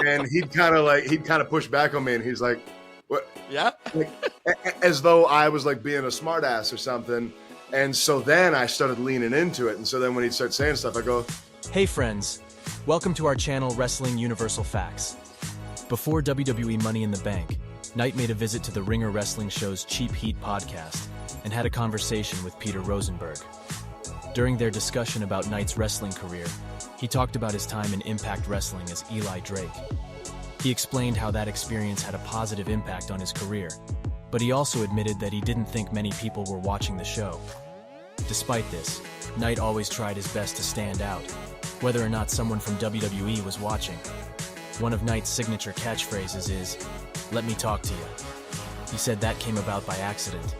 and he'd kind of push back on me, and he's like, "What?" Yeah, like, as though I was like being a smartass or something. And so then I started leaning into it. And so then when he'd start saying stuff, I go, Hey friends, welcome to our channel Wrestling Universal Facts. Before WWE Money in the Bank, Knight made a visit to the Ringer Wrestling Show's Cheap Heat podcast and had a conversation with Peter Rosenberg. During their discussion about Knight's wrestling career, he talked about his time in Impact Wrestling as Eli Drake. He explained how that experience had a positive impact on his career, but he also admitted that he didn't think many people were watching the show. Despite this, Knight always tried his best to stand out, whether or not someone from WWE was watching. One of Knight's signature catchphrases is, "Let me talk to you." He said that came about by accident.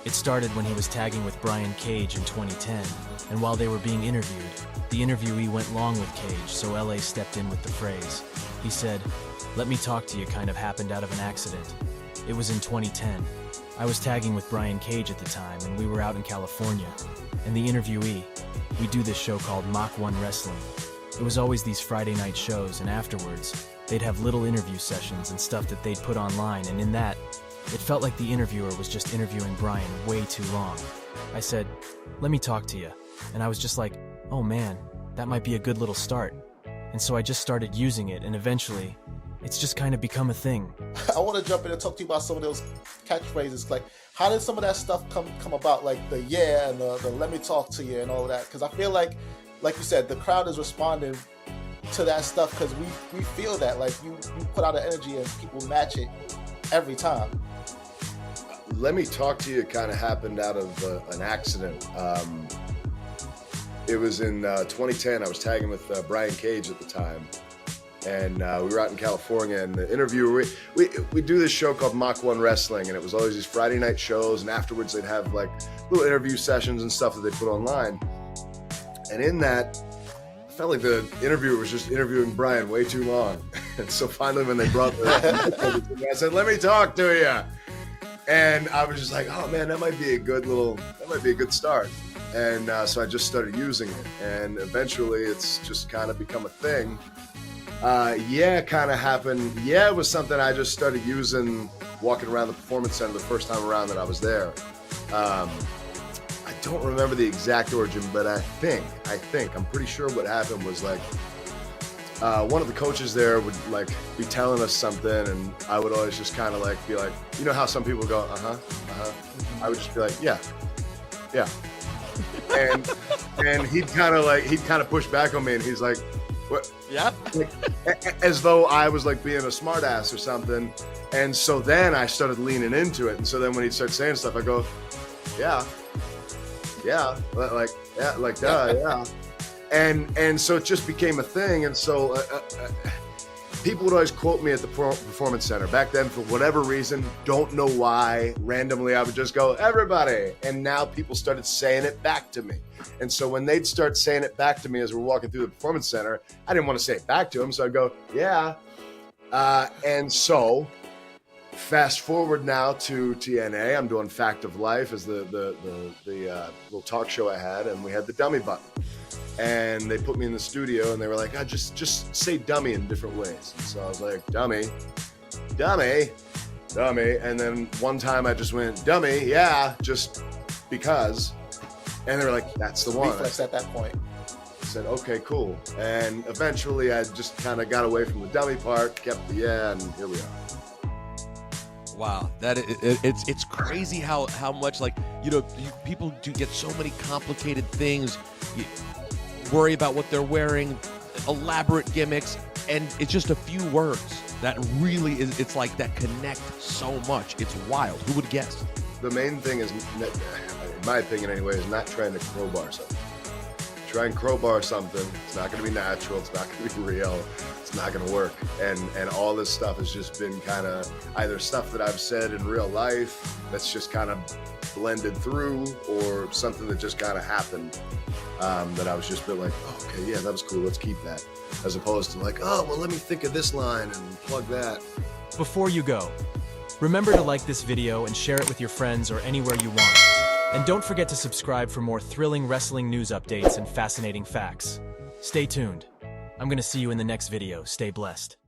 It started when he was tagging with Brian Cage in 2010, and while they were being interviewed, the interviewee went long with Cage, so LA stepped in with the phrase. He said, "Let me talk to you" kind of happened out of an accident. It was in 2010. I was tagging with Brian Cage at the time, and we were out in California. And the interviewee, we do this show called Mach 1 Wrestling. It was always these Friday night shows, and afterwards, they'd have little interview sessions and stuff that they'd put online, and in that, it felt like the interviewer was just interviewing Brian way too long. I said, "Let me talk to you." And I was just like, oh man, that might be a good little start. And so I just started using it, and eventually, it's just kind of become a thing. I want to jump in and talk to you about some of those catchphrases. Like, how did some of that stuff come about? Like the "yeah" and the "let me talk to you" and all of that. Because I feel like you said, the crowd is responding to that stuff because we feel that. Like you put out an energy and people match it every time. "Let me talk to you" kind of happened out of an accident. It was in 2010. I was tagging with Brian Cage at the time. And we were out in California, and the interviewer, we do this show called Mach 1 Wrestling, and it was always these Friday night shows, and afterwards they'd have like little interview sessions and stuff that they put online. And in that, I felt like the interviewer was just interviewing Brian way too long. And so finally when they brought I said, "Let me talk to you." And I was just like, oh man, that might be a good start. And so I just started using it, and eventually it's just kind of become a thing. Yeah, kind of happened. Yeah, it was something I just started using walking around the Performance Center the first time around that I was there. I don't remember the exact origin, but I think, I'm pretty sure what happened was like, one of the coaches there would like be telling us something, and I would always just kind of like be like, you know how some people go, I would just be like, yeah. And he'd kind of push back on me, and he's like, "What?" yeah, like, as though I was like being a smartass or something. And so then I started leaning into it. And so then when he'd start saying stuff, I go, yeah, duh. And so it just became a thing. And so people would always quote me at the Performance Center. Back then, for whatever reason, don't know why, randomly I would just go, "Everybody." And now people started saying it back to me. And so when they'd start saying it back to me as we're walking through the Performance Center, I didn't want to say it back to them. So I'd go, yeah. And so fast forward now to TNA. I'm doing Fact of Life as the little talk show I had, and we had the dummy button. And they put me in the studio, and they were like, just say dummy in different ways. And so I was like, dummy. And then one time I just went, dummy, yeah, just because. And they were like, that's the one. Reflex at that point. I said, okay, cool. And eventually I just kind of got away from the dummy part, kept the yeah, and here we are. Wow, it's crazy how much, like, people do get so many complicated things. You worry about what they're wearing, elaborate gimmicks, and it's just a few words that really is, it's like that connect so much. It's wild. Who would guess? The main thing is, in my opinion anyway, is not trying to crowbar something. Try and crowbar something, it's not going to be natural, it's not going to be real, it's not going to work. And all this stuff has just been kind of either stuff that I've said in real life that's just kind of blended through, or something that just kind of happened that I was just a bit like, oh, okay, yeah, that was cool, let's keep that. As opposed to like, oh, well, let me think of this line and plug that. Before you go, remember to like this video and share it with your friends or anywhere you want. And don't forget to subscribe for more thrilling wrestling news updates and fascinating facts. Stay tuned. I'm gonna see you in the next video. Stay blessed.